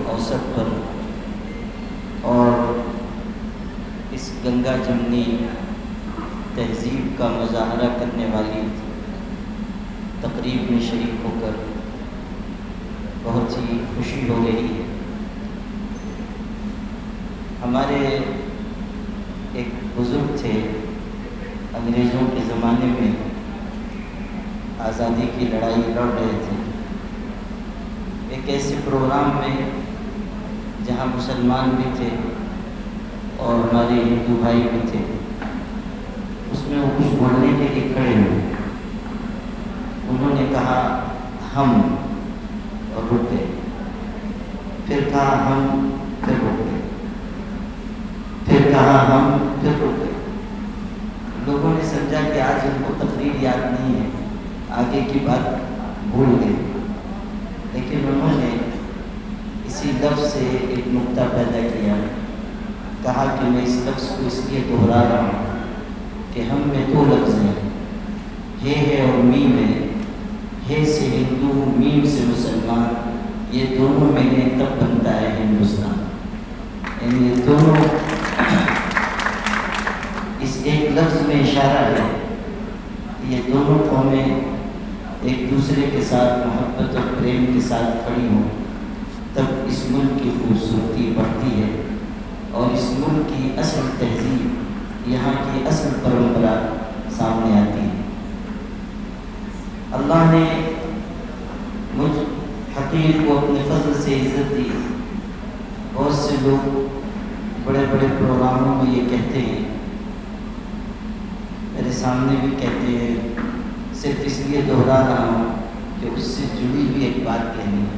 अवसर पर और इस गंगा जमनी तहज़ीब का मुज़ाहरा करने वाली तकरीब में शरीक होकर बहुत ही खुशी हो रही है। हमारे एक बुज़ुर्ग थे, अंग्रेज़ों के ज़माने में आज़ादी की लड़ाई लड़ रहे थे। एक ऐसे प्रोग्राम में जहाँ मुसलमान भी थे और हमारे हिंदू भाई भी थे, उसमें वो कुछ बोलने के लिए खड़े हुए। उन्होंने कहा हम और रुक गए, फिर कहा हम, फिर रुक गए, फिर कहा हम, फिर रुक गए। लोगों ने समझा कि आज उनको तकरीर याद नहीं है, आगे की बात भूल गए, लेकिन उन्होंने इसी लफ्ज़ से एक नुक्ता पैदा किया। कहा कि मैं इस लफ्ज़ को इसलिए दोहरा रहा हूँ कि हम में दो लफ्ज़ हैं, हे है और मीम है। हे से हिंदू, मीम से मुसलमान, ये दोनों मैंने तब बनता है हिंदुस्तान। यानी ये दोनों इस एक लफ्ज़ में इशारा है, ये दोनों कौमें एक दूसरे के साथ मोहब्बत और प्रेम के साथ खड़ी हों, तब इस मुल्क की खूबसूरती बढ़ती है और इस मुल्क की असल तहज़ीब, यहाँ की असल परंपरा सामने आती है। अल्लाह ने मुझ हकीर को अपने फजल से इज़्ज़त दी। बहुत से लोग बड़े बड़े प्रोग्रामों में ये कहते हैं, मेरे सामने भी कहते हैं, सिर्फ इसलिए दोहरा रहा हूँ कि उससे जुड़ी हुई एक बात कहनी है।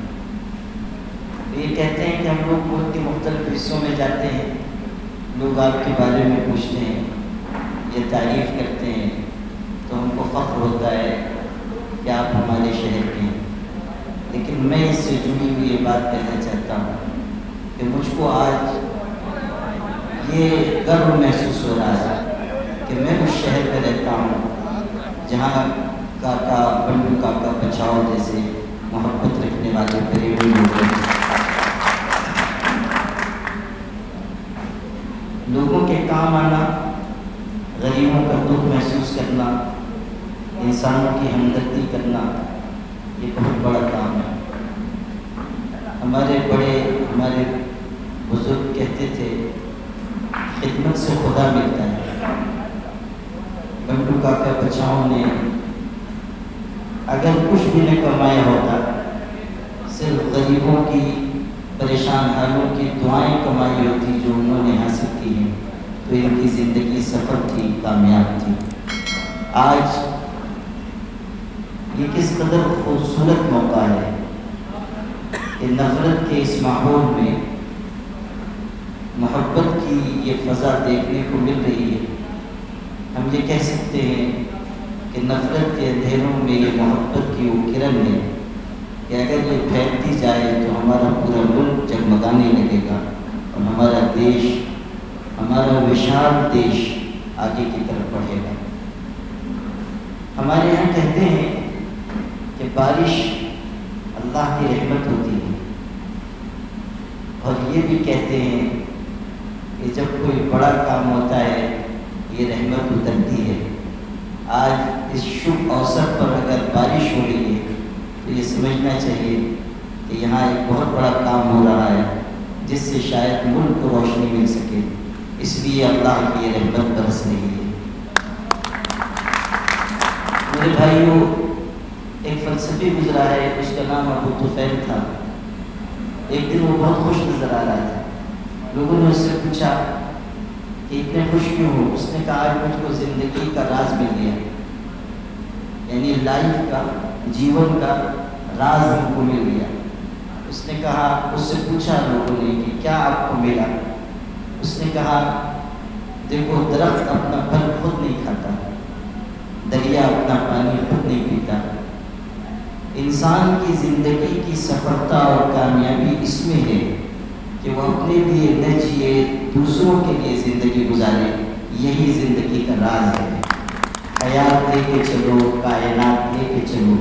ये कहते हैं कि हम लोग मुल्क के मुख्तलिफ हिस्सों में जाते हैं, लोग आपके बारे में पूछते हैं, ये तारीफ़ करते हैं, तो हमको फ़ख्र होता है कि आप हमारे शहर के हैं। लेकिन मैं इससे जुड़ी हुई ये बात कहना चाहता हूँ कि मुझको आज ये गर्व महसूस हो रहा है कि मैं उस शहर में रहता हूँ जहाँ काका, बंडू काका बचाओ जैसे मोहब्बत रखने वाले प्रेमी लोग हैं। लोगों के काम आना, गरीबों का दुख महसूस करना, इंसानों की हमदर्दी करना, ये बहुत बड़ा काम है। हमारे बुजुर्ग कहते थे, खिदमत से खुदा मिलता है। बंडू काका बचाओ ने अगर कुछ भी न कमाया होता, सिर्फ गरीबों की, परेशान हालों की दुआएं कमाई होती जो उन्होंने हासिल की हैं, तो इनकी ज़िंदगी सफल थी, कामयाब थी। आज ये किस कदर खूबसूरत मौका है कि नफ़रत के इस माहौल में मोहब्बत की ये फ़ज़ा देखने को मिल रही है। हम ये कह सकते हैं कि नफ़रत के अंधेरों में ये मोहब्बत की वो किरण है कि अगर ये फैलती जाए तो हमारा पूरा मुल्क जगमगाने लगेगा और हमारा देश, हमारा विशाल देश आगे की तरफ बढ़ेगा। हमारे यहाँ कहते हैं कि बारिश अल्लाह की रहमत होती है, और ये भी कहते हैं कि जब कोई बड़ा काम होता है ये रहमत उतरती है। आज इस शुभ अवसर पर अगर बारिश हो रही है तो ये समझना चाहिए कि यहाँ एक बहुत बड़ा काम हो रहा है जिससे शायद मुल्क को रोशनी मिल सके, इसलिए अल्लाह की ये रहमत बरस रही है। मेरे भाइयों, एक फ़लसफ़ी गुजरा है, उसका नाम अबू तुफ़ैल था। एक दिन वो बहुत खुश नज़र आ रहा था। लोगों ने उससे पूछा कि इतने खुश क्यों हो? उसने कहा आज मुझको ज़िंदगी का राज मिल गया, यानी लाइफ का, जीवन का राज हमको मिल गया। उसने कहा, उससे पूछा लोगों ने कि क्या आपको मिला? उसने कहा, देखो, दरख्त अपना फल खुद नहीं खाता, दरिया अपना पानी खुद नहीं पीता। इंसान की ज़िंदगी की सफलता और कामयाबी इसमें है कि वो अपने लिए न जिए, दूसरों के लिए ज़िंदगी गुजारे। यही ज़िंदगी का राज है। हयात लेके चलो, कायनात लेके चलो,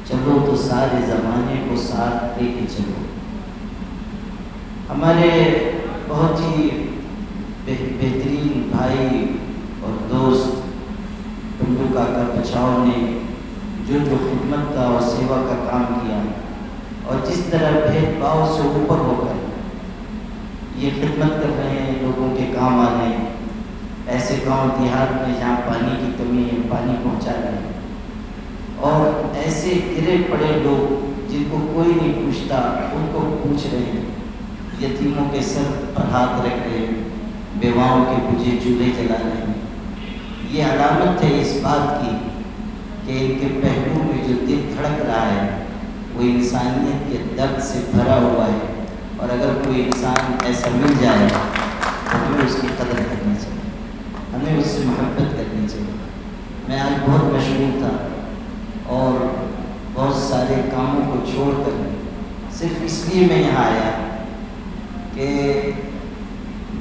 चलो तो सारे ज़माने को साथ लेके चलो। हमारे बहुत ही बेहतरीन भाई और दोस्त बंडू काका बचाव ने जो खिदमत का और सेवा का काम किया और जिस तरह भेदभाव से ऊपर होकर ये खिदमत कर रहे हैं, लोगों के काम आ रहे हैं, ऐसे गांव देहात में जहाँ पानी की कमी है पानी पहुँचा रहे हैं, और ऐसे गिरे पड़े लोग जिनको कोई नहीं पूछता उनको पूछ रहे हैं, यतीमों के सर पर हाथ रख रहे हैं, बेवाओं के बुझे चूल्हे जला रहे हैं। ये अलामत है इस बात की कि इनके पहलू में जो दिल धड़क रहा है वो इंसानियत के दर्द से भरा हुआ है, और अगर कोई इंसान ऐसा मिल जाए तो हमें उसकी कदर करनी चाहिए, हमें उससे मोहब्बत करनी चाहिए। मैं आज बहुत मशगूल था और बहुत सारे कामों को छोड़कर सिर्फ इसलिए मैं यहाँ आया कि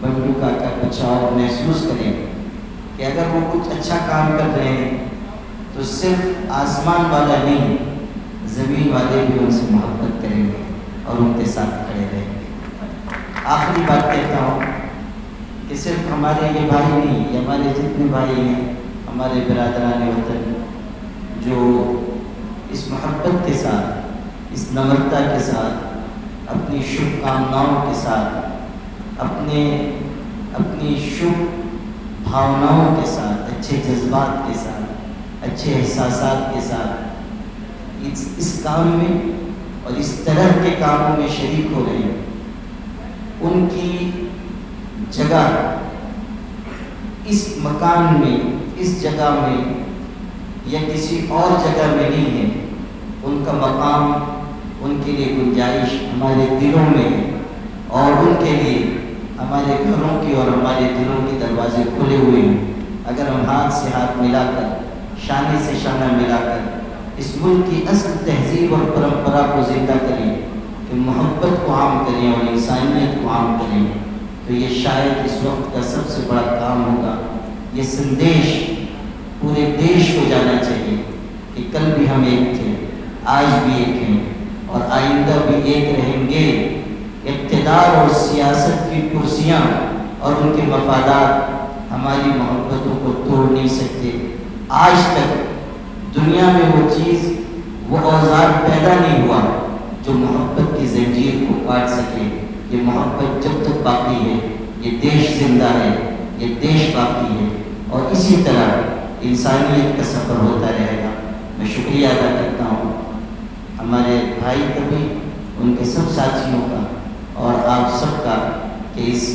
बंडू काका बचाव महसूस करें कि अगर वो कुछ अच्छा काम कर रहे हैं तो सिर्फ आसमान वाला नहीं, ज़मीन वाले भी उनसे मोहब्बत करेंगे और उनके साथ खड़े रहेंगे। आखिरी बात कहता हूँ कि सिर्फ हमारे ये भाई नहीं, ये हमारे जितने भाई हैं, हमारे बिरादरान वतन जो इस मोहब्बत के साथ, इस नम्रता के साथ, अपनी शुभकामनाओं के साथ, अपनी शुभ भावनाओं के साथ, अच्छे जज्बात के साथ, अच्छे एहसासात के साथ इस काम में और इस तरह के कामों में शरीक हो रहे हैं, उनकी जगह इस मकान में, इस जगह में या किसी और जगह में नहीं है। उनका मकाम, उनके लिए गुंजाइश हमारे दिलों में है, और उनके लिए हमारे घरों की और हमारे दिलों के दरवाजे खुले हुए हैं। अगर हम हाथ से हाथ मिलाकर, शाने से शाना मिलाकर इस मुल्क की असल तहजीब और परंपरा को जिंदा करें, कि मोहब्बत को आम करें और इंसानियत को आम करें, तो ये शायद इस वक्त का सबसे बड़ा काम होगा। ये संदेश पूरे देश को जाना चाहिए कि कल भी हम एक थे, आज भी एक हैं और आइंदा भी एक रहेंगे। इक़्तिदार और सियासत की कुर्सियाँ और उनके मफादात हमारी मोहब्बतों को तोड़ नहीं सकते। आज तक दुनिया में वो चीज़, वो औजार पैदा नहीं हुआ जो मोहब्बत की जंजीर को काट सके। ये मोहब्बत जब तक बाकी है, ये देश जिंदा है, ये देश बाकी है, और इसी तरह इंसानियत का सफ़र होता रहेगा। मैं शुक्रिया अदा करता हूँ हमारे भाई का भी, उनके सब साथियों का और आप सबका कि इस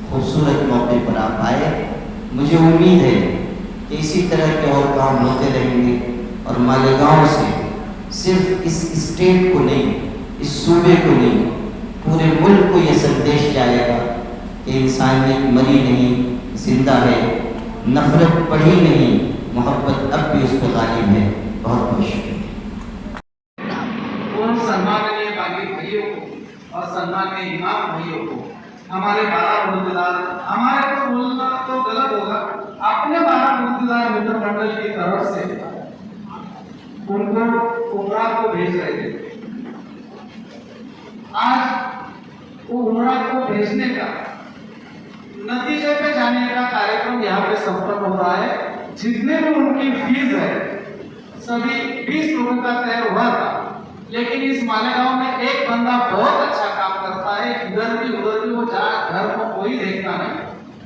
खूबसूरत मौके पर आप आए। मुझे उम्मीद है कि इसी तरह के और काम होते रहेंगे और मालेगांव से सिर्फ इस स्टेट को नहीं, इस सूबे को नहीं, पूरे मुल्क को ये संदेश जाएगा कि इंसानियत मरी नहीं, जिंदा है, नफरत बढ़ी नहीं, मोहब्बत अब भी उस पर गालिब है। बहुत बहुत शुक्रिया। सम्माननीय बागी भाइयों को और सम्माननीय इमाम भाइयों को, हमारे 12 मुर्तदार, हमारे को बोलना तो गलत होगा, अपने 12 मुर्तदार मित्र मंडल की तरफ से उनको उमरा को भेज रहे थे। आज वो उमरा को भेजने का, नतीजे पे जाने का कार्यक्रम यहाँ पे संपन्न हो रहा है। जितने भी उनकी फीस है सभी 20 लोगों का तय हुआ था, लेकिन इस मालेगांव में एक बंदा बहुत अच्छा काम करता है। इधर भी उधर भी वो घर को कोई देखता नहीं,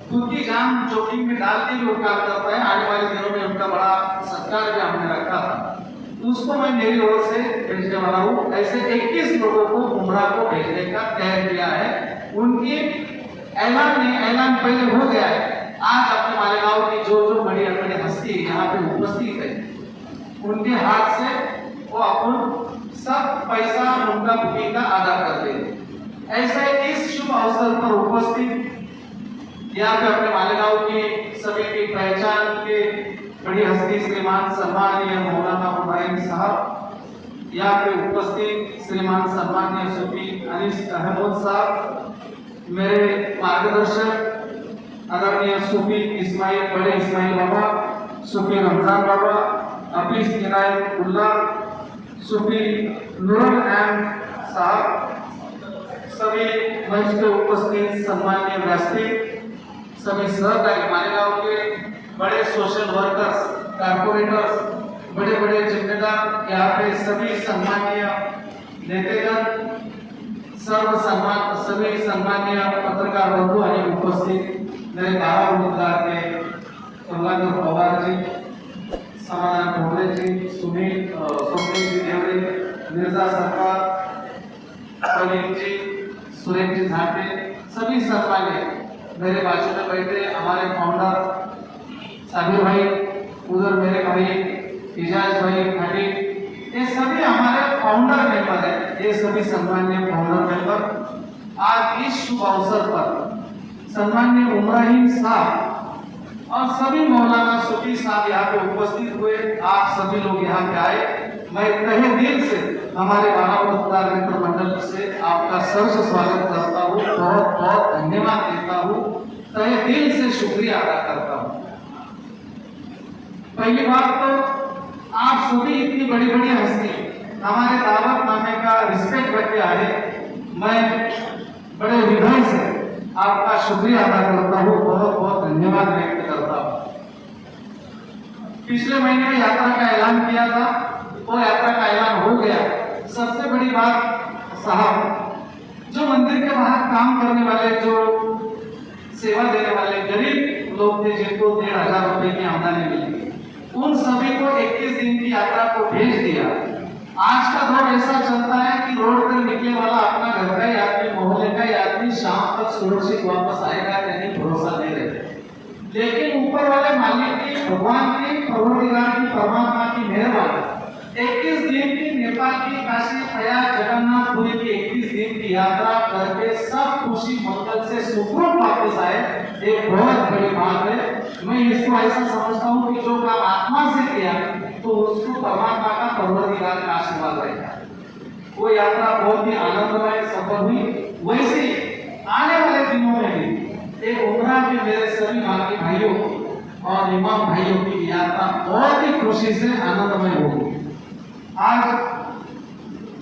खुद की जान जोखिम में डाल के वो काम करता है। आने वाले दिनों में उनका बड़ा सत्कार भी हमने रखा था, उसको मैं मेरी ओर से भेजने वाला हूँ। ऐसे 21 लोगों को उमरा को भेजने का तय किया है। उनकी ऐलान पहले हो गया है। आज अपने मालेगांव की जो बड़ी बड़ी हस्ती यहाँ पे उपस्थित है, उनके हाथ से वो अपन सब पैसा उनका बुकिंग का अदा कर देंगे। ऐसे इस शुभ अवसर पर उपस्थित यहाँ पे अपने मालेगांव की सभी की पहचान के बड़ी हस्ती श्रीमान सम्माननीय मौलाना हुमायूं साहब, यहाँ पे उपस्थित श्रीमान सम्माननीय सूफी अनीस अहमद साहब, मेरे मार्गदर्शक आदरणीय सूफी इस्माइल, बड़े इस्माइल बाबा, सूफी रमजान बाबा, हफीज इनायतुल्लाह, सूफी नूरुल आम साहब, सभी मंच पे उपस्थित सम्मानीय व्यासपीठ, सभी सहकारी मालेगांव के बड़े सोशल वर्कर्स, कारपोरेटर्स, बड़े बड़े जिम्मेदार, यहाँ पे सभी सम्मानीय नेतेगण, सभी सम्मानीय पत्रकार बंधु आणि उपस्थित मेरे बारा रोजगार के कमलाकर पवार जी, समाधान ढोबले जी, सुनील स्वप्निल जी देवरे, मिर्जा सरकार, प्रवीण जी, सुरेश जी झाटे, सभी सम्मानीय मेरे बाजू में बैठे हमारे फाउंडर साबिर भाई, उधर मेरे भाई इजाज भाई खटी, ये सभी हमारे फाउंडर मेंबर है। ये सभी सम्मानीय फाउंडर मेंबर आज इस शुभ अवसर पर सम्मानीय उमराहीन साहब और सभी मौलाना सूफी साहब यहाँ पे उपस्थित हुए, आप सभी लोग यहाँ पे आए। मैं तहे दिल से हमारे बारह पत्रकार मित्र मंडल से आपका सहर्ष स्वागत करता हूँ, बहुत बहुत धन्यवाद देता हूँ, तहे दिल से शुक्रिया अदा करता हूँ। पहली बात तो आप सभी इतनी बड़ी बड़ी हस्ती हमारे दावतनामे का रिस्पेक्ट करके आए, मैं बड़े हृदय से आपका शुक्रिया अदा करता हूँ, बहुत बहुत धन्यवाद व्यक्त करता हूँ। पिछले महीने में यात्रा का ऐलान किया था, वो यात्रा का ऐलान हो गया। सबसे बड़ी बात साहब, जो मंदिर के बाहर काम करने वाले, जो सेवा देने वाले गरीब लोग थे जिनको 1,500 रुपए की आमदनी मिली, उन सभी को 21 दिन की यात्रा को भेज दिया। आज का दौर ऐसा चलता है कि रोड पर निकले वाला अपना घर का ही आदमी, मोहल्ले का ही आदमी शाम तक सुरक्षित वापस आएगा या नहीं, भरोसा नहीं रहता। लेकिन ऊपर वाले मालिक की, भगवान की, परवरदिगार की, परमात्मा की मेहरबानी, 21 दिन की नेपाल की काशी प्रयाग जगन्नाथपुरी की 21 दिन की यात्रा करके सब खुशी मंगल से सुखरूप वापस आए, एक बहुत बड़ी बात है। मैं इसको ऐसा समझता हूँ कि जो काम आत्मा से किया तो उसको परमात्मा का, परवरदिगार का आशीर्वाद रहेगा। वो यात्रा बहुत ही आनंदमय सफल हुई। वैसे ही आने वाले दिनों में भी एक उमरा के मेरे सभी बाकी भाइयों और इमाम भाइयों की यात्रा बहुत ही खुशी से आनंदमय होगी। आज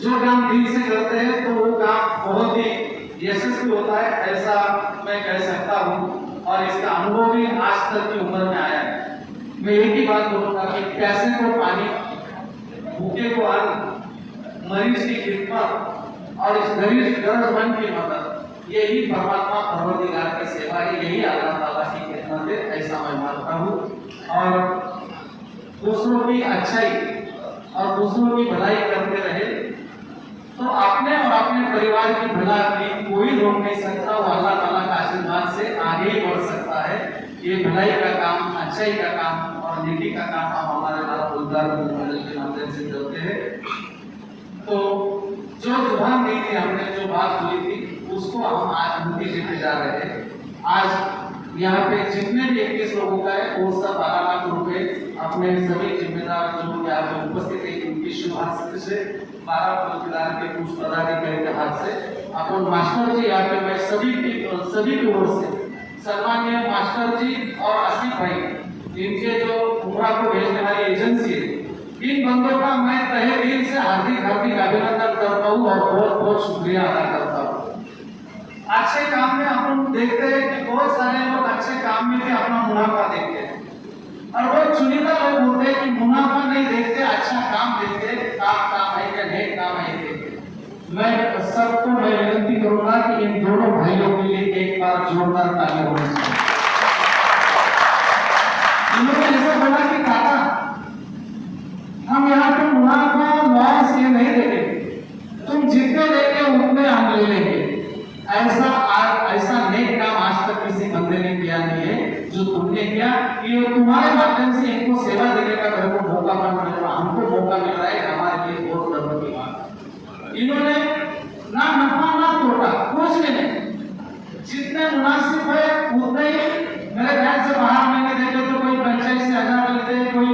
जो काम दिल से करते हैं तो वो काम बहुत ही यशस्वी होता है, ऐसा मैं कह सकता हूँ, और इसका अनुभव भी आज तक की उम्र में आया है। मैं एक ही बात बोलूंगा कि प्यासे को पानी, भूखे को अन्न, मरीज की खिदमत और इस गरीबमंद की मदद, यही परमात्मा परवरदिगार की सेवा है, यही अल्लाह ताला की खिदमत है, ऐसा मैं मानता हूँ। और दूसरों की अच्छाई और दूसरों की भलाई करते रहे तो अपने और अपने परिवार की भलाई कोई रोक नहीं सकता, वो अल्लाह ताला का आशीर्वाद से आगे ही बढ़ सकता है। ये भलाई का काम, अच्छाई का काम और नेकी का काम हम हमारे भारत रोजगार मंडल के माध्यम से करते हैं। तो जो जुबान दी थी हमने, जो बात हुई थी, उसको हम आज नतीजे पे जा रहे हैं। आज यहाँ पे जितने भी 21 लोगों का है वो सब 12 लाख रुपए अपने सभी जिम्मेदार जो यहाँ पे उपस्थित है उनकी शुभ हस्त से, 12 चौकीदार के कुछ पदाधिकारी के हाथ से, अपन मास्टर जी यहाँ पे मैं सभी की ओर से सम्मानीय मास्टर जी और आसिफ भाई, इनके जो उमरा को भेजने वाली एजेंसी है, इन बंदों का मैं तहे दिल से हार्दिक अभिनंदन करता हूँ और बहुत बहुत शुक्रिया अदा करता हूँ। अच्छे काम में अपन देखते हैं कि बहुत सारे लोग अच्छे काम में भी अपना मुनाफा देखते हैं, और वो चुनिंदा लोग होते हैं कि मुनाफा नहीं देखते, अच्छा काम देखते, काम है क्या नेक काम है देखते। मैं सबको मैं विनती करूंगा कि इन दोनों भाइयों के लिए एक बार जोरदार ताली होनी चाहिए। इन्होंने ऐसा बोला कि काका हम यहाँ पे मुनाफा लॉस ये नहीं देंगे, तुम जितने देंगे उतने हम ले लेंगे। ऐसा नेक काम आज तक किसी बंदे ने किया नहीं है जो तुमने किया। ये तुम्हारे माध्यम से इनको सेवा देने का मेरे को मौका मिल रहा, हमको मौका मिल रहा है, हमारे लिए बहुत गर्व की बात। इन्होंने ना नफा ना तोटा, कुछ भी नहीं, जितने मुनासिब है उतने ही। मेरे घर से बाहर मैंने देखे तो कोई 85,000 मिलते, कोई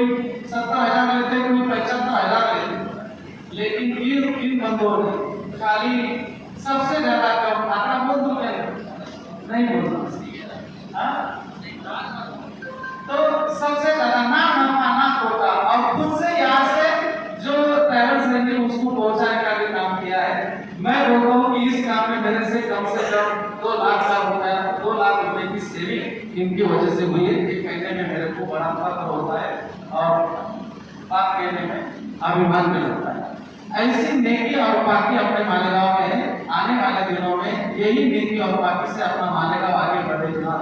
से कम 2 लाख रुपए की सेविंग इनकी वजह से हुई है। ये कहने में मेरे को बड़ा फख्र होता है और बात कहने में अभिमान भी होता है। ऐसी नेकी और पाकी अपने मालेगांव में आने वाले दिनों में यही नेकी और पाकी से अपना मालेगांव आगे बढ़ेगा।